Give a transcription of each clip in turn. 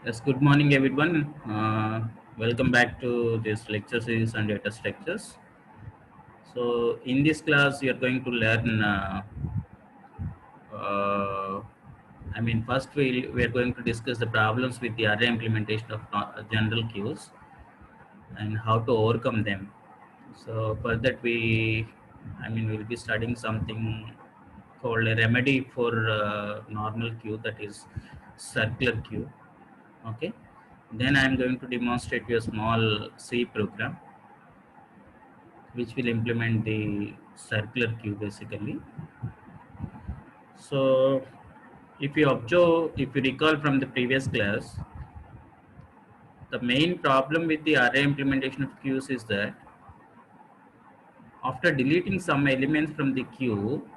Yes, good morning, everyone. Welcome back to this lecture series on data structures. So, in this class, we are going to learn. Uh, first we are going to discuss the problems with the array implementation of general queues and how to overcome them. So, for that, we'll be studying something called a remedy for normal queue, that is circular queue. Okay. Then I am going to demonstrate you a small C program which will implement the circular queue basically. So if you observe, if you recall from the previous class, the main problem with the array implementation of queues is that after deleting some elements from the queue,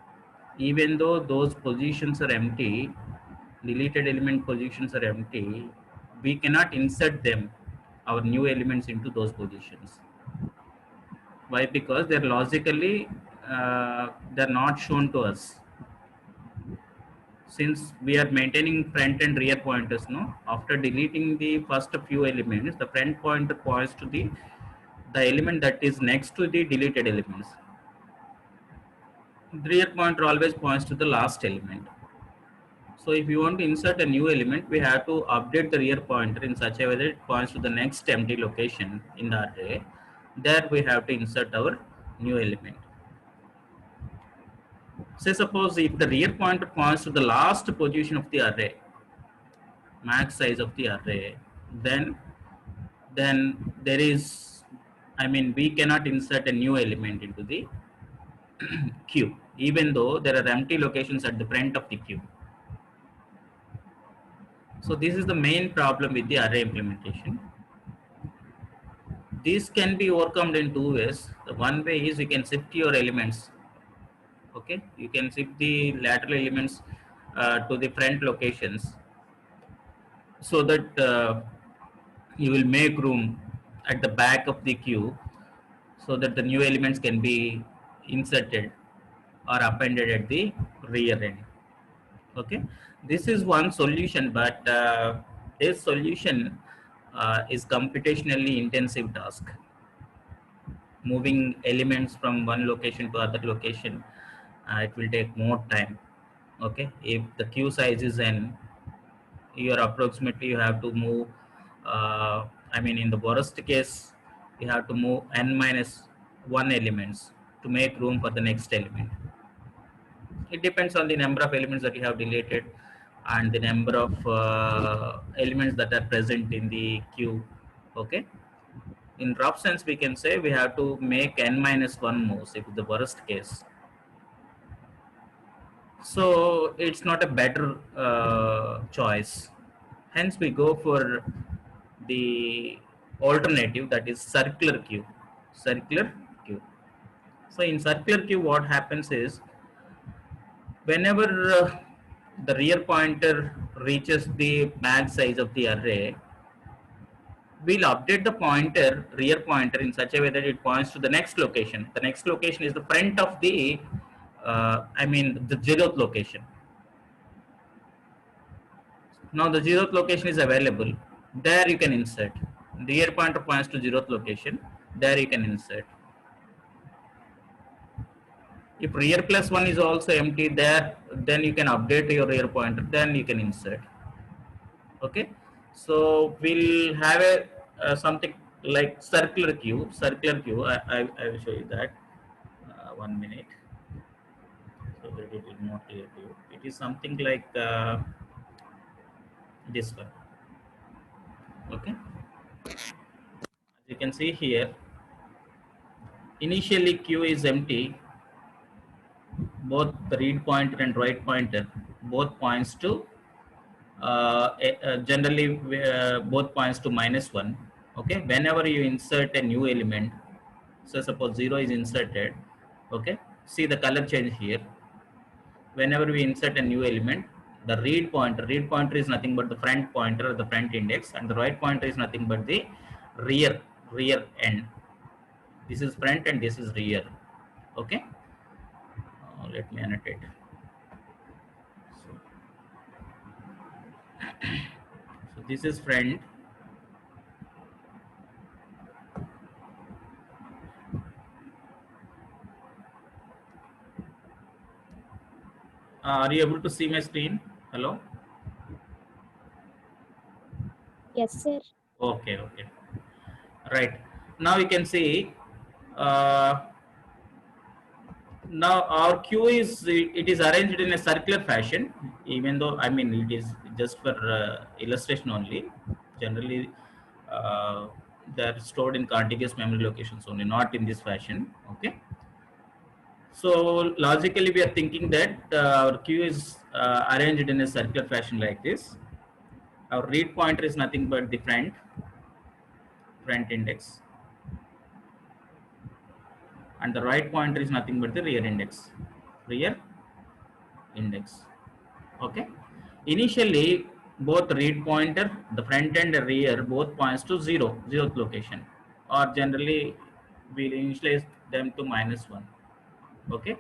even though those positions are empty, deleted element positions are empty, we cannot insert them, our new elements, into those positions. Why? Because they're logically they're not shown to us. Since we are maintaining front and rear pointers, no, after deleting the first few elements, the front pointer points to the element that is next to the deleted elements. The rear pointer always points to the last element. So if you want to insert a new element, we have to update the rear pointer in such a way that it points to the next empty location in the array. There we have to insert our new element. Say suppose if the rear pointer points to the last position of the array, max size of the array, then there is, we cannot insert a new element into the queue, even though there are empty locations at the front of the queue. So this is the main problem with the array implementation. This can be overcome in two ways. The one way is you can shift your elements. Okay, you can shift the lateral elements to the front locations, so that you will make room at the back of the queue, so that the new elements can be inserted or appended at the rear end. Okay, this is one solution, but this solution is computationally intensive task. Moving elements from one location to other location, it will take more time. Okay, if the queue size is n, you have to move, in the worst case, you have to move n minus 1 elements to make room for the next element. It depends on the number of elements that you have deleted and the number of elements that are present in the queue. Okay, in rough sense we can say we have to make n minus 1 moves if the worst case. So it's not a better choice. Hence we go for the alternative, that is circular queue. Circular queue. So in circular queue, what happens is whenever the rear pointer reaches the max size of the array, we'll update the rear pointer, in such a way that it points to the next location. The next location is the front of the, the zeroth location. Now the zeroth location is available. There you can insert. The rear pointer points to zeroth location. There you can insert. If rear plus 1 is also empty there, then you can update your rear pointer. Then you can insert. Okay. So we'll have a something like circular queue. Circular queue. I will show you that. 1 minute. So that it is more clear to you. It is something like this one. Okay. As you can see here, initially queue is empty. Both the read pointer and write pointer both points to generally both points to -1. Okay, whenever you insert a new element, so suppose 0 is inserted. Okay, see the color change here. Whenever we insert a new element, the read pointer is nothing but the front pointer, the front index, and the right pointer is nothing but the rear end. This is front and this is rear. Okay, let me annotate. So This is front. Are you able to see my screen? Hello? Yes, sir. Okay, okay. Right. Now you can see, uh, now our queue is, it is arranged in a circular fashion, even though, I mean, it is just for illustration only. Generally, uh, they are stored in contiguous memory locations only, not in this fashion. Okay. So logically, we are thinking that our queue is arranged in a circular fashion like this. Our read pointer is nothing but the front index, and the right pointer is nothing but the rear index. Okay. Initially, both read pointer, the front and the rear, both points to zeroth location, or generally we'll initialize them to -1. Okay,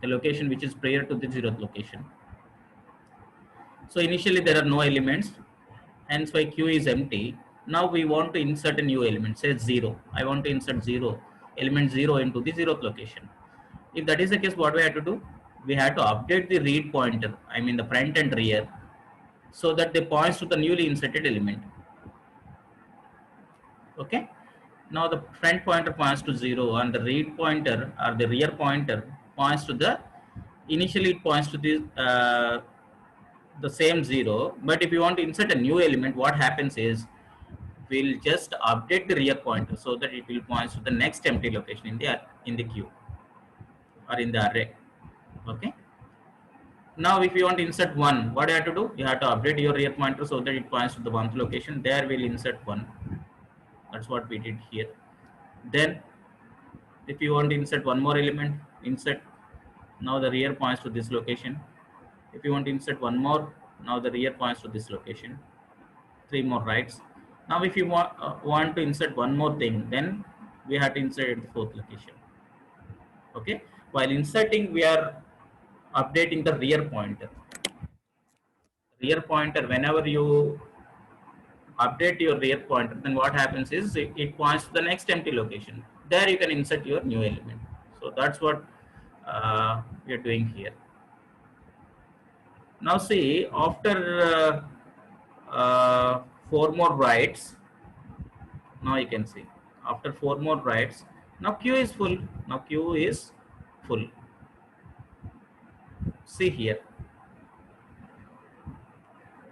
the location which is prior to the zeroth location. So initially there are no elements, hence why queue is empty. Now we want to insert a new element, say 0. I want to insert element 0 into the zeroth location. If that is the case, what we have to do? We have to update the read pointer, I mean the front and rear, so that they points to the newly inserted element. Okay. Now the front pointer points to 0, and the read pointer or the rear pointer points to the, initially it points to the same 0. But if you want to insert a new element, what happens is we'll just update the rear pointer so that it will point to the next empty location in the queue or in the array. Okay. Now, if you want to insert 1, what do you have to do? You have to update your rear pointer so that it points to the 1th location. There we'll insert 1. That's what we did here. Then, if you want to insert one more element, insert. Now the rear points to this location. If you want to insert one more, now the rear points to this location. 3 more rights. Now, if you want to insert one more thing, then we have to insert at the 4th location. Okay. While inserting, we are updating the rear pointer. Rear pointer, whenever you update your rear pointer, then what happens is it points to the next empty location. There you can insert your new element. So that's what we are doing here. Now see, after 4 more writes, now you can see after 4 more writes, now queue is full. Now queue is full. See here.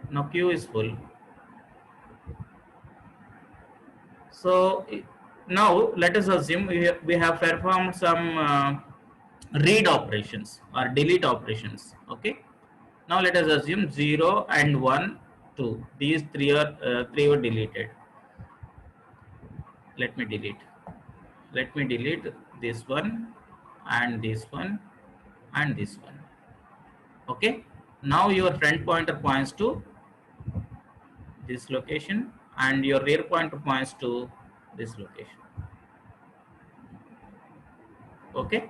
Now queue is full. So now let us assume we have performed some read operations or delete operations. Okay. Now let us assume 0 and 1, 2. These three were deleted. Let me delete. Let me delete this one and this one and this one. Okay. Now your front pointer points to this location and your rear pointer points to this location. Okay.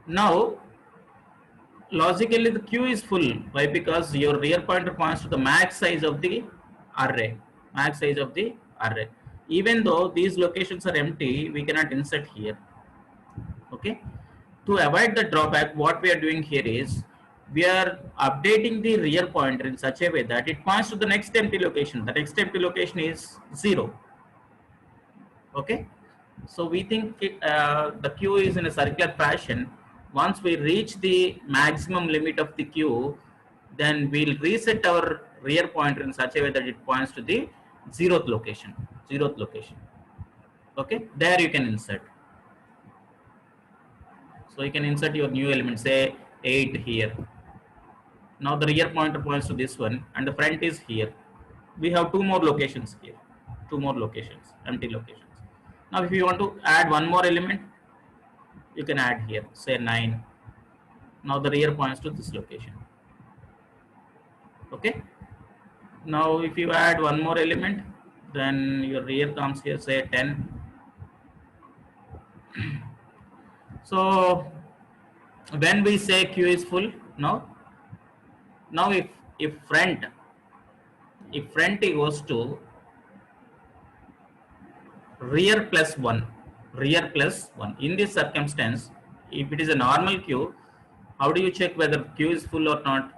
Now logically the queue is full. Why? Because your rear pointer points to the max size of the array. Max size of the array. Even though these locations are empty, we cannot insert here. Okay. To avoid the drawback, what we are doing here is we are updating the rear pointer in such a way that it points to the next empty location. The next empty location is 0. Okay. So we think the queue is in a circular fashion. Once we reach the maximum limit of the queue, then we'll reset our rear pointer in such a way that it points to the 0th location. 0th location. Okay. There you can insert. So you can insert your new element, say 8 here. Now the rear pointer points to this one and the front is here. We have 2 more locations here. 2 more locations, empty locations. Now if you want to add one more element, you can add here, say 9. Now the rear points to this location. Okay. Now if you add one more element, then your rear comes here, say 10. So when we say queue is full, now if front if front equals to rear plus 1, rear plus 1. In this circumstance, if it is a normal queue, how do you check whether queue is full or not?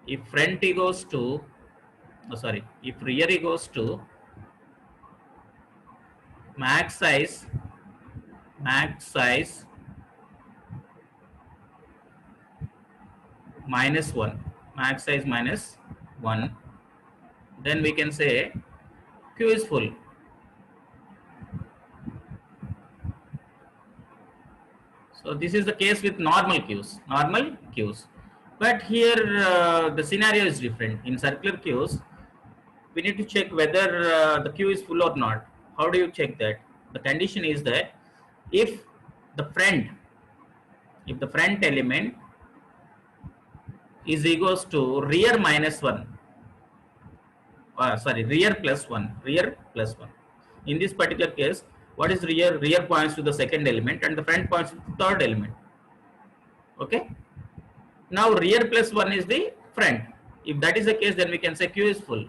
If front equals to, if rear equals to max size minus 1, max size minus 1, then we can say queue is full. So this is the case with normal queues. But here the scenario is different. In circular queues, we need to check whether the queue is full or not. How do you check that? The condition is that if the front element is equals to rear minus 1, rear plus 1, in this particular case, what is rear? Rear points to the second element and the front points to the third element. Okay, now rear plus 1 is the front. If that is the case, then we can say queue is full.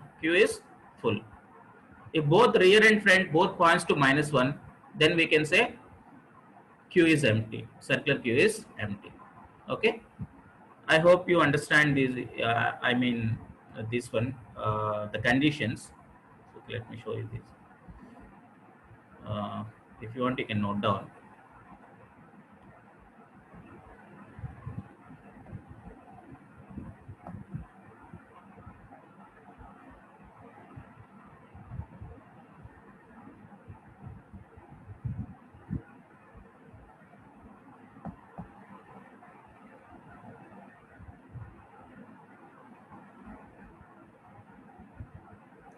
If both rear and front both points to minus 1, then we can say queue is empty, circular queue is empty. Okay, I hope you understand this. This one, the conditions. So let me show you this. If you want, you can note down.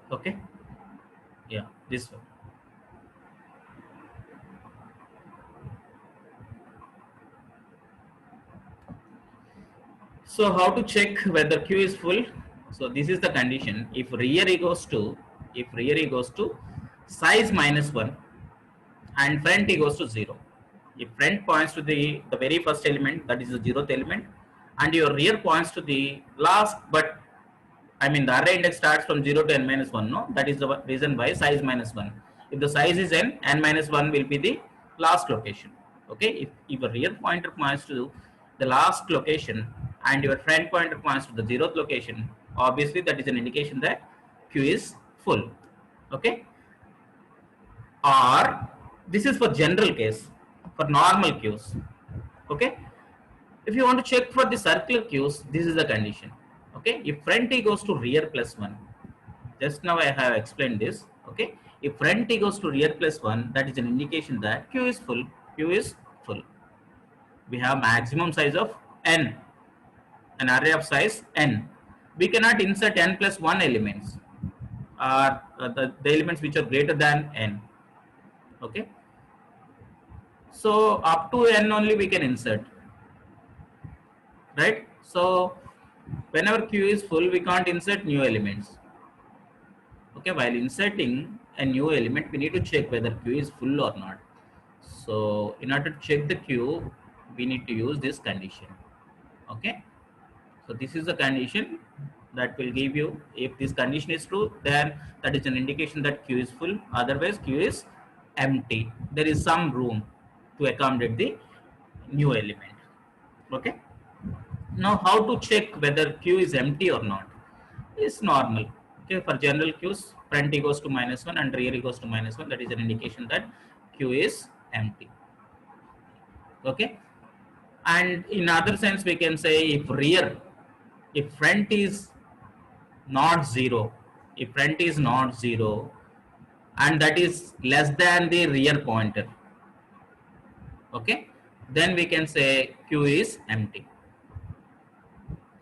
Okay, yeah, this one. So how to check whether queue is full? So this is the condition. If rear equals to size minus 1 and front equals to 0. If front points to the very first element, that is the 0th element, and your rear points to the last, but the array index starts from 0 to n minus 1, no? That is the reason why size minus 1. If the size is n, n minus 1 will be the last location. Okay, if a rear pointer points to the last location and your front pointer points to the 0th location, obviously that is an indication that queue is full. Okay, or this is for general case, for normal queues. Okay, if you want to check for the circular queues, this is the condition. Okay, if front equals to rear plus 1, just now I have explained this. Okay, if front equals to rear plus 1, that is an indication that queue is full. We have maximum size of n, an array of size n. We cannot insert n plus 1 elements, or the elements which are greater than n. Okay, so up to n only we can insert, right? So whenever queue is full, we can't insert new elements. Okay, while inserting a new element, we need to check whether queue is full or not. So in order to check the queue, we need to use this condition. Okay, so this is the condition that will give you, if this condition is true, then that is an indication that queue is full. Otherwise queue is empty. There is some room to accommodate the new element. Okay, now how to check whether queue is empty or not? It's normal. Okay, for general queues, front equals to minus 1 and rear equals to minus 1, that is an indication that queue is empty. Okay, and in other sense we can say if front is not 0, and that is less than the rear pointer, okay, then we can say queue is empty.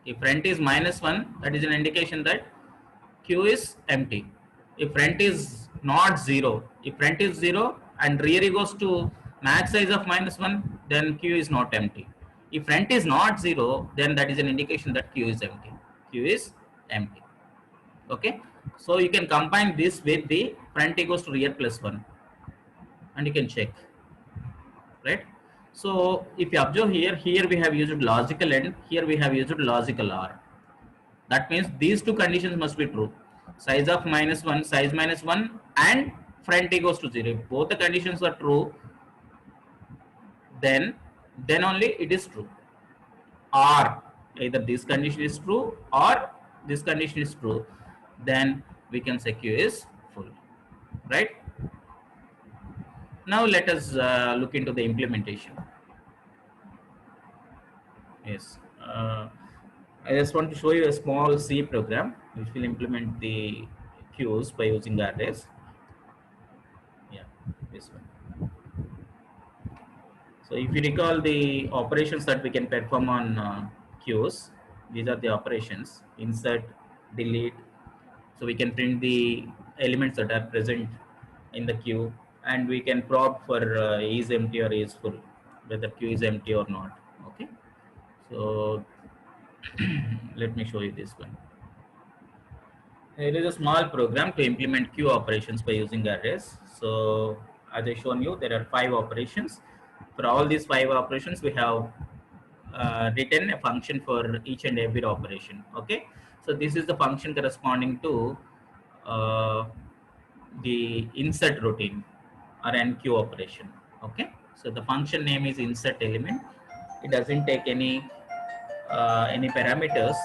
If front is minus 1, that is an indication that queue is empty. If front is not 0, and rear equals to max size of minus 1, then queue is not empty. If front is not 0, then that is an indication that queue is empty. Okay, so you can combine this with the front equals to rear plus 1 and you can check, right? So if you observe here we have used logical AND, here we have used logical OR. That means these two conditions must be true. Size of -1, size -1, and front equals to 0. If both the conditions are true, then only it is true. Or either this condition is true or this condition is true, then we can say Q is full, right? Now let us look into the implementation. Yes, I just want to show you a small C program which will implement the queues by using arrays. Yeah, this one. So if you recall the operations that we can perform on queues, these are the operations: insert, delete. So we can print the elements that are present in the queue, and we can prompt for is empty or is full, whether queue is empty or not. Okay. So let me show you this one. It is a small program to implement queue operations by using arrays. So as I shown you, there are 5 operations. For all these 5 operations, we have written a function for each and every operation. Okay. So this is the function corresponding to the insert routine or NQ operation. Okay. So the function name is insert element. It doesn't take any parameters.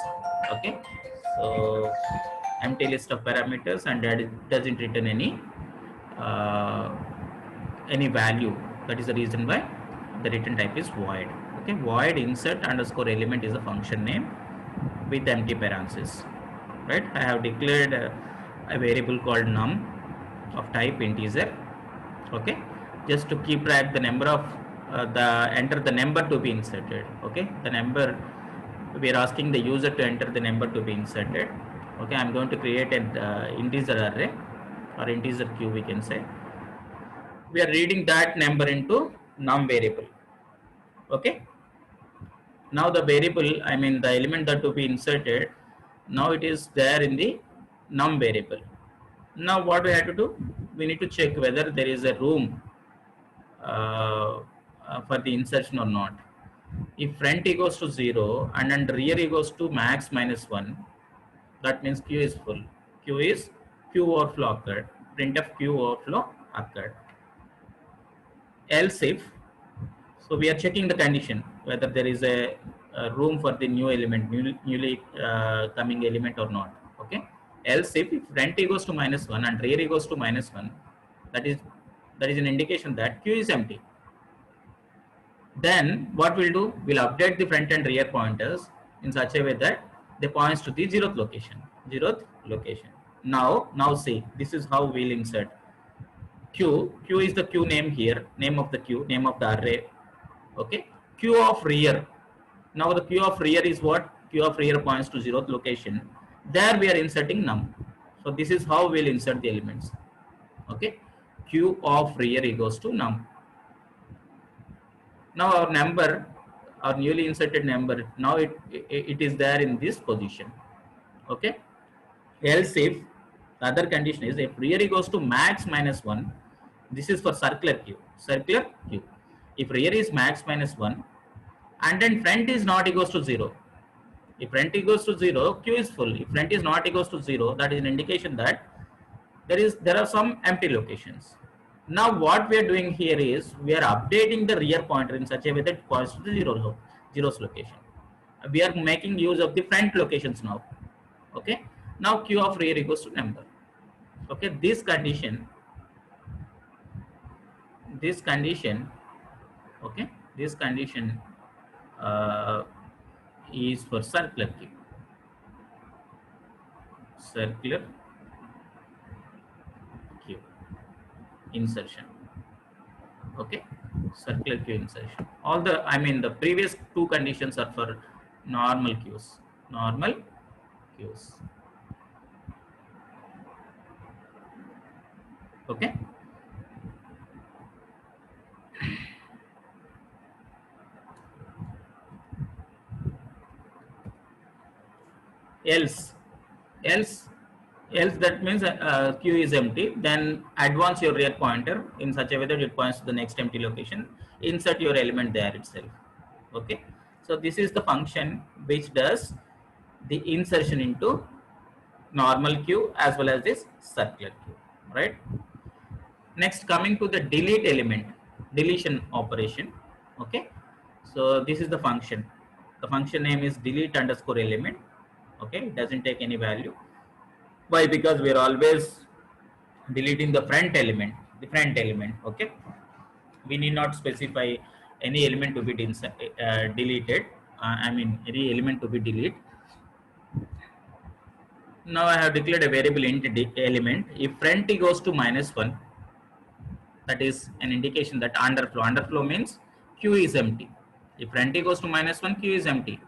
Okay. So empty list of parameters, and that doesn't return uh, any value. That is the reason why the return type is void. Okay, void insert underscore element is a function name with empty parentheses. Right, I have declared a variable called num of type integer. Okay, just to keep track the number of enter the number to be inserted. Okay, the number, we are asking the user to enter the number to be inserted. Okay, I'm going to create an integer array or integer queue, we can say. We are reading that number into num variable. Okay, now the variable, I mean the element that to be inserted, now it is there in the num variable. Now what we have to do, we need to check whether there is a room for the insertion or not. If front equals to 0 and then rear equals to max -1, that means Q is full. Q is Q overflow occurred. Printf Q overflow occurred. Else if, so we are checking the condition whether there is a room for the new element, newly coming element or not. Okay. Else if front equals to -1 and rear equals to -1, that is an indication that Q is empty. Then what we'll do, we'll update the front and rear pointers in such a way that they points to the 0th location. 0th location. Now see, this is how we'll insert. Q is the queue name here, name of the queue, name of the array. Okay. Q of rear. Now the Q of rear is what? Q of rear points to 0th location. There we are inserting num. So this is how we'll insert the elements. Okay. Q of rear equals to num. Now our number, our newly inserted number, now it is there in this position. Okay. Else if, the other condition is if rear equals to max -1, this is for circular queue. Circular queue. If rear is max -1 and then front is not equals to 0. If front equals to 0, queue is full. If front is not equals to 0, that is an indication that there are some empty locations. Now what we are doing here is we are updating the rear pointer in such a way that it points to the zero's location. We are making use of the front locations now. Okay. Now Q of rear equals to number. Okay. This condition. Okay. This condition is for circular queue. Circular queue insertion. Okay. Circular queue insertion. All the, I mean the previous 2 conditions are for normal queues. Normal queues. Okay. Else that means queue is empty, then advance your rear pointer in such a way that it points to the next empty location. Insert your element there itself. Okay. So this is the function which does the insertion into normal queue as well as this circular queue, right? Next, coming to the delete element, deletion operation. Okay, so this is the function. The function name is delete underscore element. Okay, it doesn't take any value. Why? Because we are always deleting the front element. The front element. Okay, we need not specify any element to be deleted. I mean, any element to be deleted. Now I have declared a variable int element. If front t goes to -1, that is an indication that underflow. Underflow means queue is empty. If front t goes to -1, queue is empty.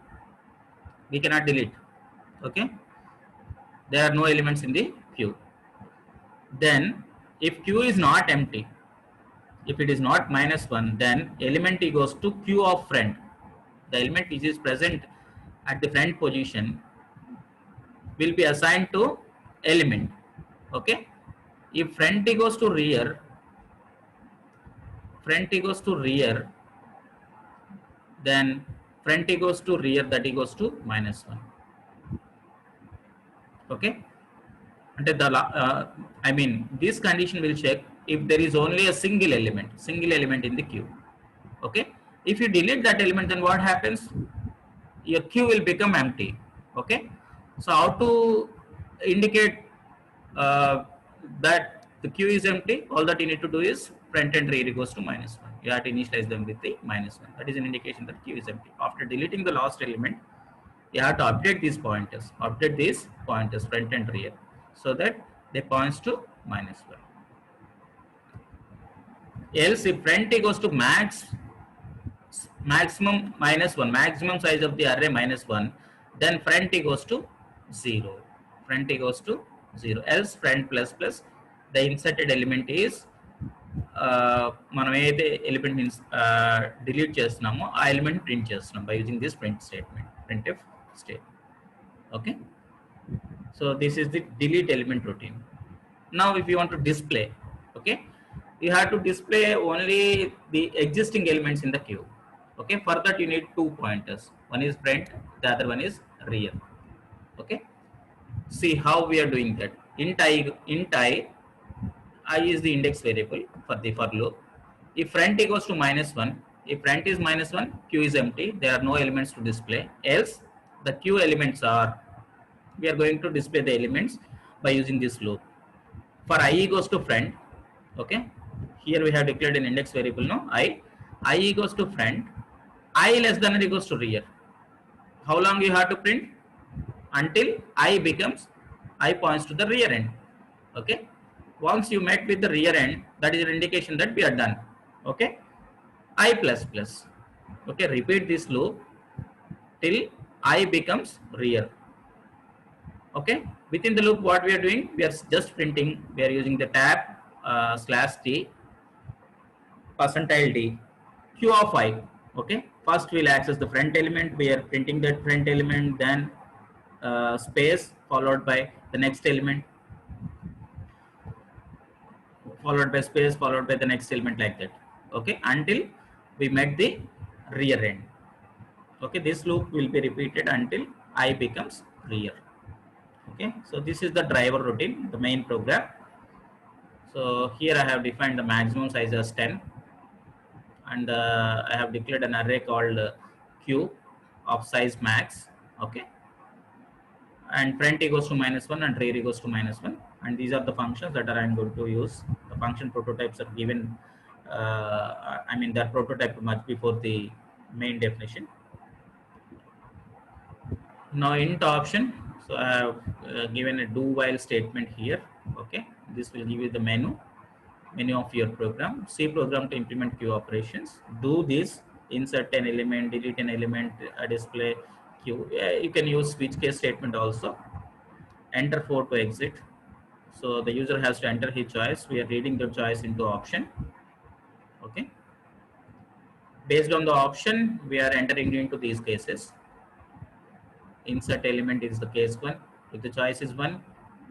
We cannot delete. Okay, there are no elements in the queue. Then, if queue is not empty, if it is not -1, then element t goes to queue of front. The element which is present at the front position will be assigned to element. Okay, if front t goes to rear, then front t goes to rear, that goes to -1. Okay, and I mean, this condition will check if there is only a single element in the queue. Okay, if you delete that element, then what happens? Your queue will become empty. Okay, so how to indicate uh, that the queue is empty? All that you need to do is front and rear goes to -1. You have to initialize them with the -1. That is an indication that queue is empty. After deleting the last element, you have to update these pointers front and rear, so that they points to -1. Else, if front t goes to maximum -1, maximum size of the array -1, then front t goes to 0. Front t goes to 0. Else front plus plus, the inserted element is మనం ఏదైతే element means delete చేస్తున్నామో ఆ element print చేస్తున్నాం by using this print statement, printf statement. Okay, so this is the delete element routine. Now if you want to display, okay, you have to display only the existing elements in the queue. Okay, for that you need two pointers. One is front, the other one is rear. Okay, see how we are doing that. Int I is the index variable for the for loop. If front t goes to -1, if front is -1, queue is empty, there are no elements to display. Else the queue elements are, we are going to display the elements by using this loop. For I goes to front, okay, here we have declared an index variable. No, I goes to front, I less than or equals to rear. How long you have to print? Until I becomes, I points to the rear end. Okay, once you met with the rear end, that is an indication that we are done. Okay, I plus plus. Okay, repeat this loop till I becomes rear. Okay, within the loop what we are doing, we are just printing, we are using the tab /t %d q of I. Okay, first we'll access the front element, we are printing that front element, then space followed by the next element, followed by space, followed by the next element, like that. Okay, until we met the rear end. Okay, this loop will be repeated until I becomes rear. Okay, so this is the driver routine, the main program. So here I have defined the maximum size as 10, and I have declared an array called q of size max. Okay, and front equals to -1 and rear equals to -1, and these are the functions that I'm going to use. The function prototypes are given, I mean they're prototyped much before the main definition. Now int option, so I have given a do while statement here. Okay, this will give you the menu of your program. C program to implement queue operations. Do this: insert an element, delete an element, display queue. You can use switch case statement also. Enter 4 to exit. So the user has to enter his choice. We are reading the choice into option. Okay, based on the option we are entering into these cases. Insert element is the case 1. If the choice is 1,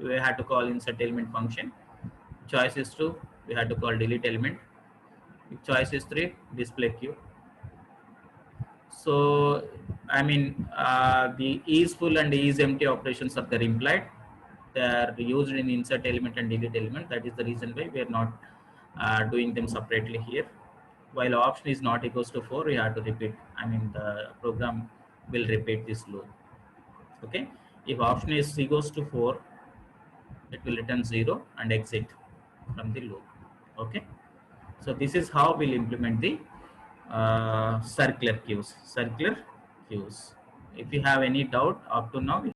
we have to call insert element function. Choice is 2, we have to call delete element. If choice is 3, display queue. So I mean, the is full and is empty operations are there implied. They are used in insert element and delete element. That is the reason why we are not doing them separately here. While option is not equals to 4, we have to repeat. I mean, the program will repeat this loop. Okay. If option is equals to 4, it will return 0 and exit from the loop. Okay. So this is how we'll implement the circular queues. If you have any doubt up to now, you